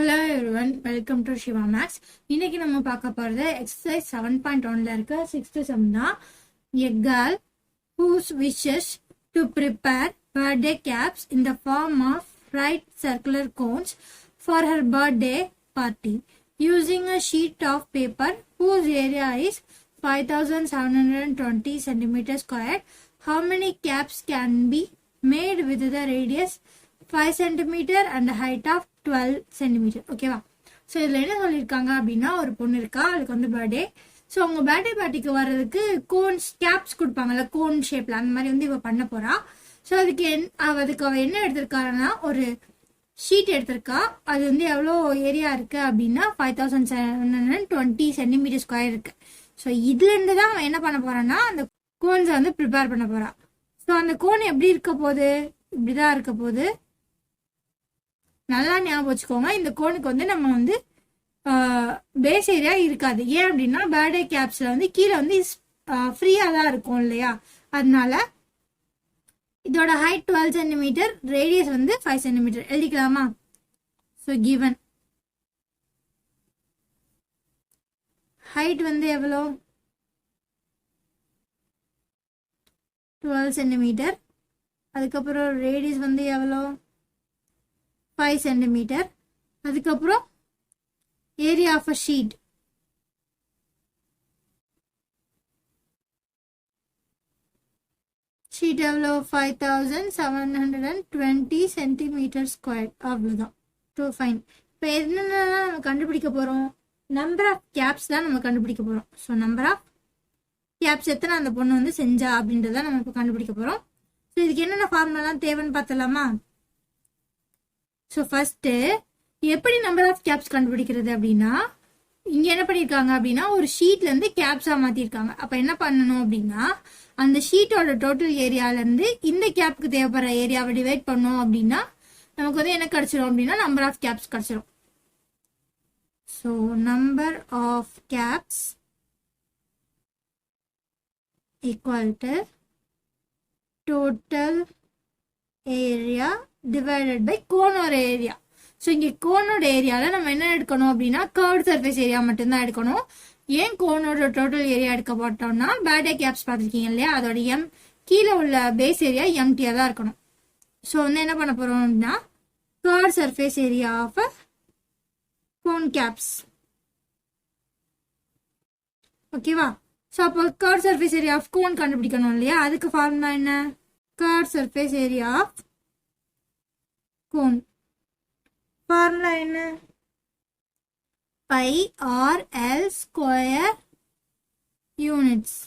Hello everyone, welcome to Shiva Max. இன்னைக்கு நம்ம பார்க்க போறது exercise 7.1ல இருக்க 6th sum தான். A girl who wishes to prepare birthday caps in the form of bright circular cones for her birthday party using a sheet of paper whose area is 5720 centimeters squared. How many caps can be made with the radius 5 centimeter and height of 12 centimeter? ஓகேவா? So இதில் என்ன சொல்லியிருக்காங்க அப்படின்னா, ஒரு பொண்ணு இருக்கா, அதுக்கு வந்து பர்த்டே. ஸோ அவங்க பர்த்டே பார்ட்டிக்கு வர்றதுக்கு கோன்ஸ் கேப்ஸ் கொடுப்பாங்கல்ல, கோன் ஷேப்ல, அந்த மாதிரி வந்து இவ பண்ண போறா. ஸோ அதுக்கு அவ என்ன எடுத்திருக்காருன்னா, ஒரு ஷீட் எடுத்திருக்கா. அது வந்து எவ்வளோ ஏரியா இருக்கு அப்படின்னா 5720 சென்டிமீட்டர் ஸ்கொயர் இருக்கு. ஸோ இதுல இருந்து தான் அவன் என்ன பண்ண போறான்னா, அந்த கோன்ஸை வந்து ப்ரிப்பேர் பண்ண போறா. ஸோ அந்த கோன் எப்படி இருக்க போகுது? இப்படிதான் இருக்க போகுது. நல்லா ஞாபகம் வச்சுக்கோங்க, இந்த கோனுக்கு வந்து நம்ம வந்து பேஸ் ஏரியா இருக்காது. ஏன் அப்படின்னா பர்த்டே கேப்ஸ்ல வந்து கீழே வந்து ஃப்ரீயா தான் இருக்கும் இல்லையா, அதனால இதோட ஹைட் 12 சென்டிமீட்டர், ரேடியஸ் வந்து 5 சென்டிமீட்டர் எழுதிக்கலாமா? ஸோ கிவன் ஹைட் வந்து எவ்வளோ? 12 சென்டிமீட்டர். அதுக்கப்புறம் ரேடியஸ் வந்து எவ்வளோ? 5 சென்டிமீட்டர். அதுக்கப்புறம் ஏரியா ஆஃப் அ ஷீட் எவ்வளோ? 5720 சென்டிமீட்டர் ஸ்கொயர். அவ்வளோதான். To fine. இப்போ என்னென்ன நம்ம கண்டுபிடிக்க போகிறோம்? நம்பர் ஆஃப் கேப்ஸ் தான் நம்ம கண்டுபிடிக்க போகிறோம். ஸோ நம்பர் ஆஃப் கேப்ஸ் எத்தனை அந்த பொண்ணு வந்து செஞ்சா அப்படின்றத நம்ம இப்போ கண்டுபிடிக்க போகிறோம். ஸோ இதுக்கு என்னென்ன ஃபார்முலாலாம் தேவைன்னு பார்த்தலாமா? ஸோ ஃபர்ஸ்ட் எப்படி நம்பர் ஆஃப் கேப்ஸ் கண்டுபிடிக்கிறது அப்படின்னா, இங்க என்ன பண்ணிருக்காங்க அப்படின்னா, ஒரு ஷீட்ல இருந்து கேப்ஸா மாத்திருக்காங்க. அப்ப என்ன பண்ணணும் அப்படின்னா, அந்த ஷீட்டோட டோட்டல் ஏரியால இருந்து இந்த கேப்க்கு தேவைப்படுற ஏரியாவை டிவைட் பண்ணோம் அப்படின்னா நமக்கு வந்து என்ன கிடைச்சிரும் அப்படின்னா, நம்பர் ஆஃப் கேப்ஸ் கிடைச்சிரும். So number of caps equal to total area divided by கோனோட ஏரியா. ஸோ இங்கே கோனோட ஏரியாவில் நம்ம என்ன எடுக்கணும் அப்படின்னா, கர்வ்டு சர்ஃபேஸ் ஏரியா மட்டும்தான் எடுக்கணும். ஏன் கோனோட டோட்டல் ஏரியா எடுக்க போட்டோம்னா, பர்த்டே கேப்ஸ் பார்த்துருக்கீங்க இல்லையா, அதோட கீழே உள்ள பேஸ் ஏரியா எம்டியாக தான் இருக்கணும். ஸோ வந்து என்ன பண்ண போகிறோம் அப்படின்னா, curved surface area of cone caps. ஓகேவா? ஸோ அப்போ curved surface area of cone கண்டுபிடிக்கணும் இல்லையா, அதுக்கு ஃபார்முலா என்ன? Curved surface area of cone. Formula என்ன? Pi R L square units.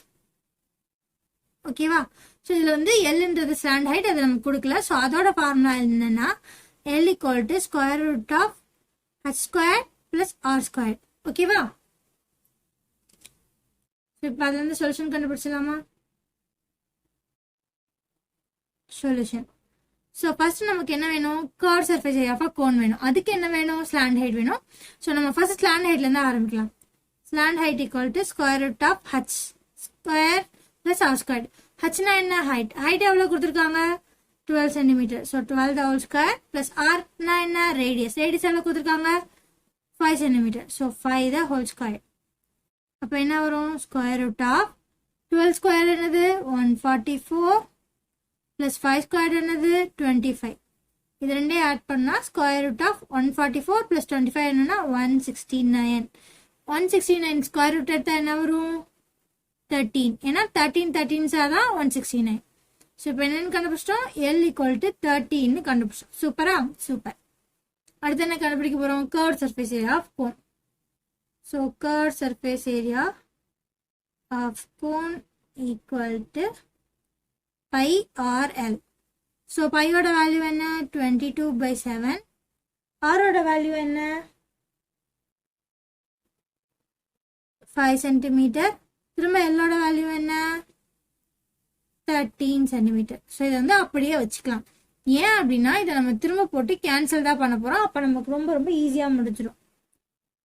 ஓகேவா? ஸோ இதில் வந்து எல்ன்றது ஸ்டாண்ட் ஹைட், அதை நம்ம கொடுக்கல. ஸோ அதோட ஃபார்முலா என்னன்னா, L equal to square root of H square plus R square. ஓகேவா? இப்போ அது வந்து சொல்யூஷன் கண்டுபிடிச்சலாமா? சொல்யூஷன். ஸோ ஃபர்ஸ்ட் நமக்கு என்ன வேணும்? Curve surface area of cone வேணும். அதுக்கு என்ன வேணும்? ஸ்லாண்ட் ஹைட் வேணும். ஸோ நம்ம ஃபர்ஸ்ட் ஸ்லாண்ட் ஹைட்லேருந்து ஆரம்பிக்கலாம். Slant height equal to square root of H square plus R square. ஹச்னா என்ன? ஹைட். ஹைட் எவ்வளோ கொடுத்துருக்காங்க? 12 centimetre. So 12 the whole square plus ஆர்னா என்ன? ரேடியஸ். ரேடியஸ் எவ்வளோ கொடுத்துருக்காங்க? 5 சென்டிமீட்டர். ஸோ 5 த ஹோல் ஸ்கொயர். அப்போ என்ன வரும்? ஸ்கொயர் ரூட் ஆஃப் 12 ஸ்கொயர் என்னது? 144 plus 5 squared என்னது? 25. இது ரெண்டே ஆட் பண்ணா ஸ்கொயர் ரூட் ஆஃப் 144 plus 25 என்னன்னா 169. 169 ஸ்கொயர் ரூட் எடுத்தா என்ன வரும்? 13. ஏன்னா 13 தான் 169. ஸோ இப்போ என்னன்னு கண்டுபிடிச்சிட்டோம்? எல் ஈக்குவல் டு 13 கண்டுபிடிச்சோம். சூப்பரா? சூப்பர். அடுத்து என்ன கண்டுபிடிக்க போறோம்? Curve surface area of cone. So curve surface area of cone equal to pi R L. So பையோட வேல்யூ என்ன? 22/7. ஆரோட வேல்யூ என்ன? 5 சென்டிமீட்டர். திரும்ப எல்லோட வேல்யூ என்ன? 13 சென்டிமீட்டர். ஸோ இதை வந்து அப்படியே வச்சுக்கலாம். ஏன் அப்படின்னா இதை நம்ம திரும்ப போட்டு கேன்சல் தான் பண்ண போறோம். அப்போ நமக்கு ரொம்ப ரொம்ப ஈஸியாக முடிச்சிடும்.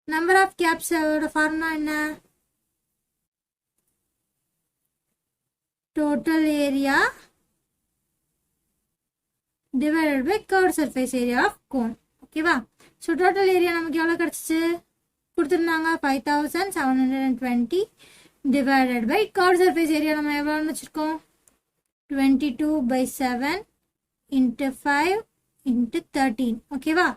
நம்பர் ஆஃப் கேப்ஸோட ஃபார்முலா என்ன? total area divided by curved surface area of cone. ஓகேவா? ஸோ டோட்டல் ஏரியா நமக்கு எவ்வளோ கிடச்சிச்சு கொடுத்துருந்தாங்க 5720 divided by curved surface area நம்ம எவ்வளோன்னு வச்சுருக்கோம் 22/7 into 5 into 13 ஓகேவா.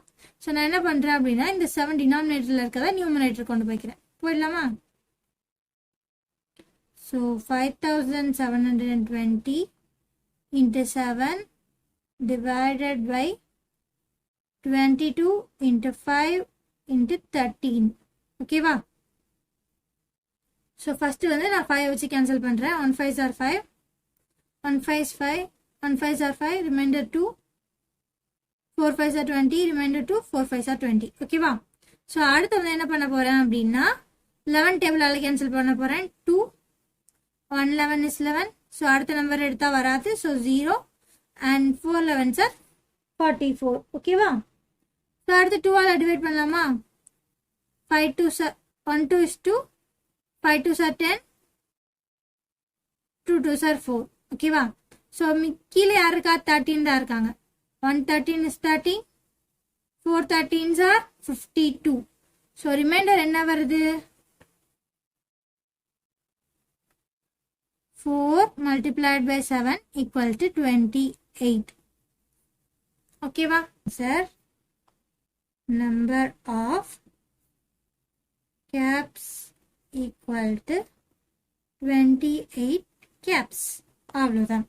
ஸோ நான் என்ன பண்ணுறேன் அப்படின்னா இந்த 7 டினாமினேட்டரில் இருக்கிறத நியூமினேட்டர் கொண்டு போய்க்கிறேன். போயிடலாமா? So 5720 into 7 divided by 22 into 5 into 13 ஓகேவா. ஸோ ஃபஸ்ட்டு வந்து நான் 5 வச்சு கேன்சல் பண்ணுறேன். 1 5s are 5, 1 5s 5, 1 5s are 5, reminder 2, 4 5s are 20, reminder 2, 4 5s are 20 ஓகேவா. ஸோ அடுத்து வந்து என்ன பண்ண போகிறேன் அப்படின்னா 11 டேபிளால் கேன்சல் பண்ண போகிறேன். 2 1 11 is 11. ஸோ அடுத்த நம்பர் எடுத்தால் வராது. ஸோ 0 and 4 11s are 44 ஓகேவா. ஸோ அடுத்து 2ஆல் டிவைட் பண்ணலாமா? 5 2s are 1 2 is 2, 5 2s are 10, 2 2s are 4 ஓகேவா. ஸோ கீழே யார் இருக்கா? 13 தான் இருக்காங்க. 1 13 is 13, 4 13s are 52. So remainder என்ன வருது? 4 multiplied by 7 equal to 28 ஓகேவா. Sir number of caps equal to 28 caps அவ்வளோதான்.